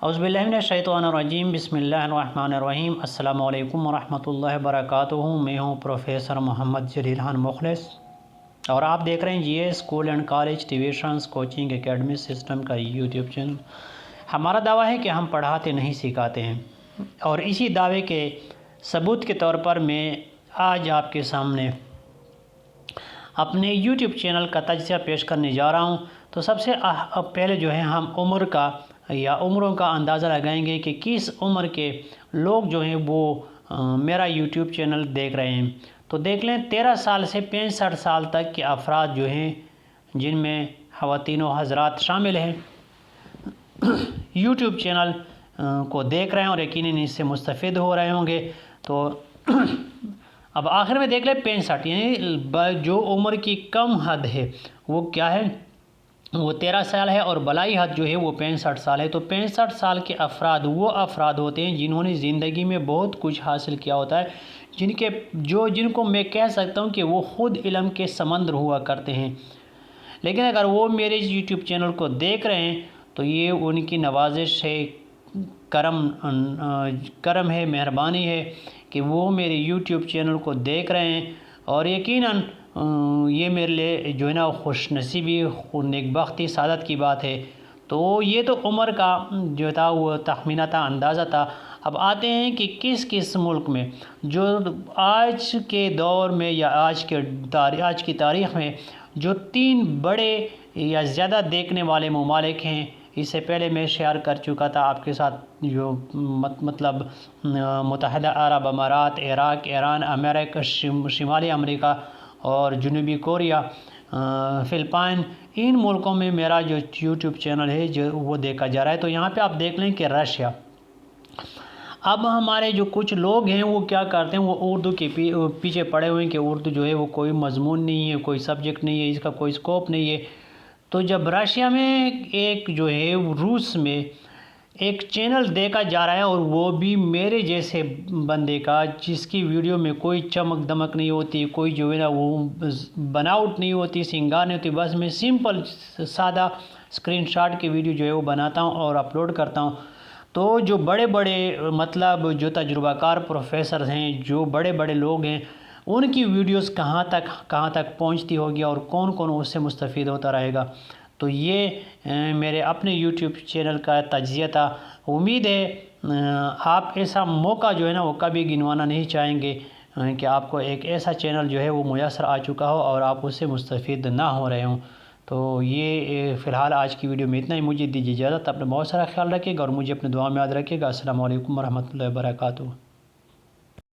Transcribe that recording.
اعوذ باللہ من الشیطان الرجیم، بسم اللہ الرحمن الرحیم۔ السلام علیکم ورحمۃ اللہ وبرکاتہ۔ میں ہوں پروفیسر محمد جلیل خان مخلص، اور آپ دیکھ رہے ہیں G A school and college tuitions coaching academy system کا یوٹیوب چینل۔ ہمارا دعویٰ ہے کہ ہم پڑھاتے نہیں سکھاتے ہیں، اور اسی دعوے کے ثبوت کے طور پر میں آج آپ کے سامنے اپنے یوٹیوب چینل کا تجزیہ پیش کرنے جا رہا ہوں۔ تو سب سے پہلے جو ہے ہم عمروں کا اندازہ لگائیں گے کہ کس عمر کے لوگ جو ہیں وہ میرا یوٹیوب چینل دیکھ رہے ہیں۔ تو دیکھ لیں 13 سال سے 65 سال تک کے افراد جو ہیں، جن میں خواتین و حضرات شامل ہیں، یوٹیوب چینل کو دیکھ رہے ہیں اور یقیناً اس سے مستفید ہو رہے ہوں گے۔ تو اب آخر میں دیکھ لیں 65، یعنی جو عمر کی کم حد ہے وہ کیا ہے، وہ 13 سال ہے، اور بلائی حد جو ہے وہ 65 سال ہے۔ تو 65 سال کے افراد وہ افراد ہوتے ہیں جنہوں نے زندگی میں بہت کچھ حاصل کیا ہوتا ہے، جن کو میں کہہ سکتا ہوں کہ وہ خود علم کے سمندر ہوا کرتے ہیں۔ لیکن اگر وہ میرے یوٹیوب چینل کو دیکھ رہے ہیں تو یہ ان کی نوازش ہے، کرم ہے، مہربانی ہے کہ وہ میرے یوٹیوب چینل کو دیکھ رہے ہیں، اور یقیناً یہ میرے لیے جو ہے نا خوش نصیبی، نیکبختی، سعادت کی بات ہے۔ تو یہ تو عمر کا جو تھا وہ تخمینہ تھا، اندازہ تھا۔ اب آتے ہیں کہ کس ملک میں جو آج کے دور میں یا آج کی تاریخ میں جو 3 بڑے یا زیادہ دیکھنے والے ممالک ہیں۔ اس سے پہلے میں شیئر کر چکا تھا آپ کے ساتھ، جو مطلب متحدہ عرب امارات، عراق، ایران، امریکہ، شمالی امریکہ اور جنوبی کوریا، فلپائن، ان ملکوں میں میرا جو یوٹیوب چینل ہے جو وہ دیکھا جا رہا ہے۔ تو یہاں پہ آپ دیکھ لیں کہ رشیا، اب ہمارے جو کچھ لوگ ہیں وہ کیا کرتے ہیں، وہ اردو کے پیچھے پڑے ہوئے ہیں کہ اردو جو ہے وہ کوئی مضمون نہیں ہے، کوئی سبجیکٹ نہیں ہے، اس کا کوئی اسکوپ نہیں ہے۔ تو جب رشیا میں ایک جو ہے روس میں ایک چینل دیکھا جا رہا ہے، اور وہ بھی میرے جیسے بندے کا، جس کی ویڈیو میں کوئی چمک دمک نہیں ہوتی، کوئی جو ہے نا وہ بناوٹ نہیں ہوتی، سنگار نہیں ہوتی، بس میں سمپل سادہ اسکرین شاٹ کی ویڈیو جو ہے وہ بناتا ہوں اور اپلوڈ کرتا ہوں۔ تو جو بڑے بڑے مطلب جو تجربہ کار پروفیسرز ہیں، جو بڑے بڑے لوگ ہیں، ان کی ویڈیوز کہاں تک پہنچتی ہوگی اور کون اس سے مستفید ہوتا رہے گا۔ تو یہ میرے اپنے یوٹیوب چینل کا تجزیہ تھا۔ امید ہے آپ ایسا موقع جو ہے نا وہ کبھی گنوانا نہیں چاہیں گے کہ آپ کو ایک ایسا چینل جو ہے وہ میسر آ چکا ہو اور آپ اس سے مستفید نہ ہو رہے ہوں۔ تو یہ فی الحال آج کی ویڈیو میں اتنا ہی۔ مجھے دیجیے اجازت، اپنا بہت سارا خیال رکھیے گا اور مجھے اپنے دعا میں یاد رکھیے گا۔ السلام علیکم ورحمۃ اللہ وبرکاتہ۔